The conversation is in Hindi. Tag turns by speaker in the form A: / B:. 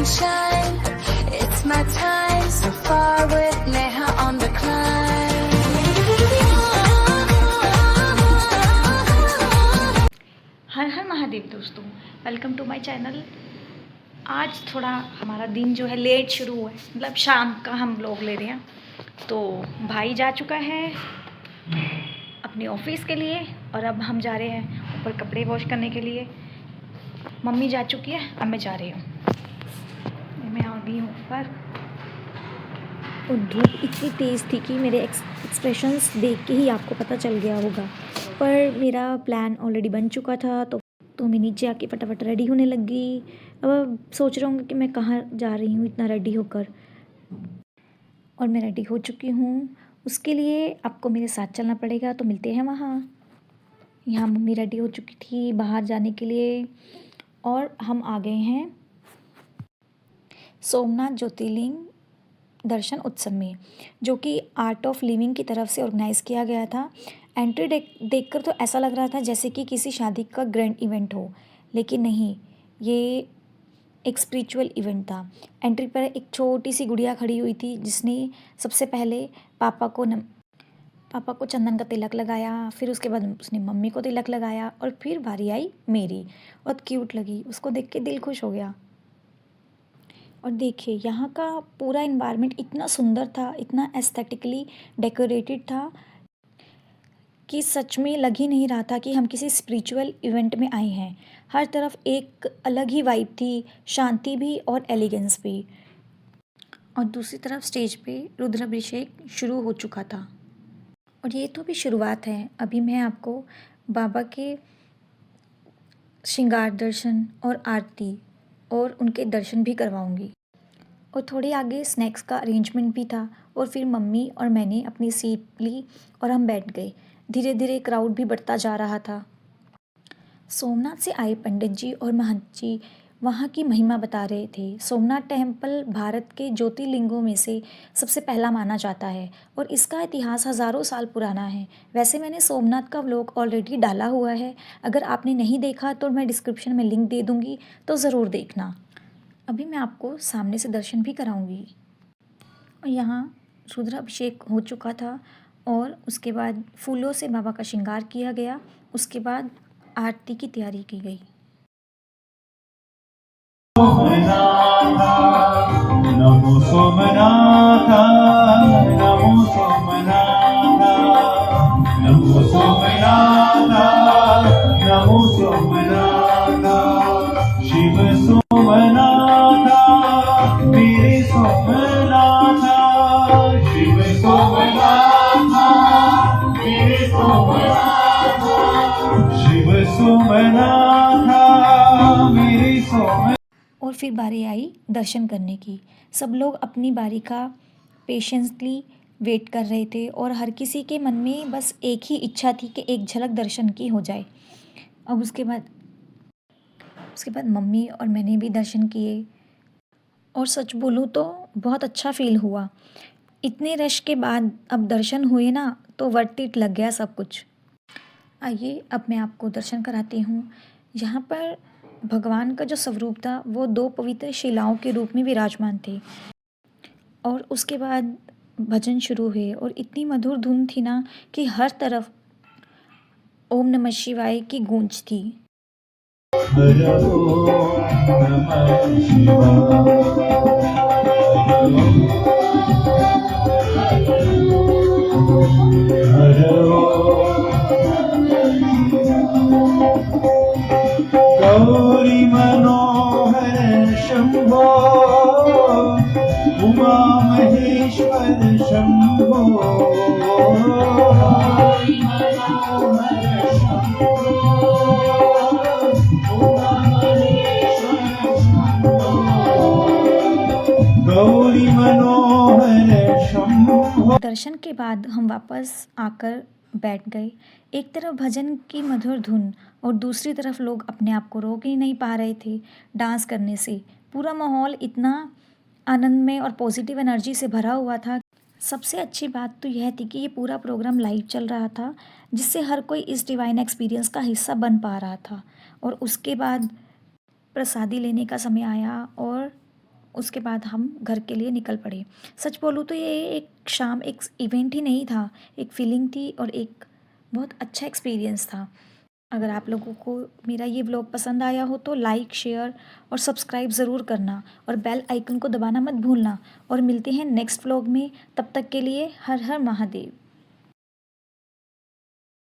A: sunshine. It's my time so far with Neha on the climb.
B: हर हर महादेव दोस्तों, वेलकम टू माय चैनल। आज थोड़ा हमारा दिन जो है लेट शुरू हुआ है, मतलब शाम का हम व्लॉग ले रहे हैं। तो भाई जा चुका है अपने ऑफिस के लिए और अब हम जा रहे हैं ऊपर कपड़े वॉश करने के लिए। मम्मी जा चुकी है, अब मैं जा रही हूँ। मैं आ गई हूँ ऊपर और धूप इतनी तेज़ थी कि मेरे एक्सप्रेशंस देख के ही आपको पता चल गया होगा, पर मेरा प्लान ऑलरेडी बन चुका था। तो मैं नीचे आके फटाफट रेडी होने लगी। अब सोच रहा हूँ कि मैं कहाँ जा रही हूँ इतना रेडी होकर, और मैं रेडी हो चुकी हूँ। उसके लिए आपको मेरे साथ चलना पड़ेगा, तो मिलते हैं वहाँ। यहाँ मम्मी रेडी हो चुकी थी बाहर जाने के लिए और हम आ गए हैं सोमनाथ ज्योतिर्लिंग दर्शन उत्सव में, जो कि आर्ट ऑफ लिविंग की तरफ से ऑर्गेनाइज़ किया गया था। एंट्री देखकर तो ऐसा लग रहा था जैसे कि किसी शादी का ग्रैंड इवेंट हो, लेकिन नहीं, ये एक स्पिरिचुअल इवेंट था। एंट्री पर एक छोटी सी गुड़िया खड़ी हुई थी, जिसने सबसे पहले पापा को चंदन का तिलक लगाया, फिर उसके बाद उसने मम्मी को तिलक लगाया और फिर बारी आई मेरी। बहुत क्यूट लगी, उसको देख के दिल खुश हो गया। और देखिए यहाँ का पूरा इन्वायरमेंट इतना सुंदर था, इतना एस्थेटिकली डेकोरेटेड था कि सच में लग ही नहीं रहा था कि हम किसी स्पिरिचुअल इवेंट में आए हैं। हर तरफ एक अलग ही वाइब थी, शांति भी और एलिगेंस भी। और दूसरी तरफ स्टेज पे रुद्राभिषेक शुरू हो चुका था। और ये तो भी शुरुआत है, अभी मैं आपको बाबा के श्रृंगार दर्शन और आरती और उनके दर्शन भी करवाऊंगी। और थोड़ी आगे स्नैक्स का अरेंजमेंट भी था, और फिर मम्मी और मैंने अपनी सीट ली और हम बैठ गए। धीरे धीरे क्राउड भी बढ़ता जा रहा था। सोमनाथ से आए पंडित जी और महंत जी वहाँ की महिमा बता रहे थे। सोमनाथ टेम्पल भारत के ज्योतिर्लिंगों में से सबसे पहला माना जाता है और इसका इतिहास हज़ारों साल पुराना है। वैसे मैंने सोमनाथ का व्लॉग ऑलरेडी डाला हुआ है, अगर आपने नहीं देखा तो मैं डिस्क्रिप्शन में लिंक दे दूँगी, तो ज़रूर देखना। अभी मैं आपको सामने से दर्शन भी कराऊंगी। और यहाँ रुद्राभिषेक हो चुका था और उसके बाद फूलों से बाबा का श्रृंगार किया गया। उसके बाद आरती की तैयारी की गई।
C: नमो सोमनाथ, नमो सोमनाथ, नमो सोमनाथ, नमो सोमनाथ, शिव सोमनाथ, मेरे सोमनाथ, शिव सोमनाथ, मेरे सोमनाथ, शिव सोमनाथ, मेरे सोमनाथ।
B: और फिर बारी आई दर्शन करने की। सब लोग अपनी बारी का पेशेंसली वेट कर रहे थे और हर किसी के मन में बस एक ही इच्छा थी कि एक झलक दर्शन की हो जाए। अब उसके बाद मम्मी और मैंने भी दर्शन किए, और सच बोलूँ तो बहुत अच्छा फील हुआ। इतने रश के बाद अब दर्शन हुए ना, तो वर्थ इट लग गया सब कुछ। आइए अब मैं आपको दर्शन कराती हूँ। यहाँ पर भगवान का जो स्वरूप था वो दो पवित्र शिलाओं के रूप में विराजमान थे। और उसके बाद भजन शुरू हुए और इतनी मधुर धुन थी ना कि हर तरफ ओम नमः शिवाय की गूंज थी।
C: हर ओम नमः शिवाय, हर ओम गौरी मनोहर शंभो, उमा महेश्वर शंभो, गौरी मनोहर शंभो, उमा महेश्वर शंभो, गौरी मनोहर शंभो।
B: दर्शन के बाद हम वापस आकर बैठ गए। एक तरफ भजन की मधुर धुन और दूसरी तरफ लोग अपने आप को रोक ही नहीं पा रहे थे डांस करने से। पूरा माहौल इतना आनंदमय और पॉजिटिव एनर्जी से भरा हुआ था। सबसे अच्छी बात तो यह थी कि ये पूरा प्रोग्राम लाइव चल रहा था, जिससे हर कोई इस डिवाइन एक्सपीरियंस का हिस्सा बन पा रहा था। और उसके बाद प्रसादी लेने का समय आया और उसके बाद हम घर के लिए निकल पड़े। सच बोलूँ तो ये एक शाम एक इवेंट ही नहीं था, एक फीलिंग थी और एक बहुत अच्छा एक्सपीरियंस था। अगर आप लोगों को मेरा ये व्लॉग पसंद आया हो तो लाइक, शेयर और सब्सक्राइब ज़रूर करना और बेल आइकन को दबाना मत भूलना। और मिलते हैं नेक्स्ट व्लॉग में, तब तक के लिए हर हर महादेव।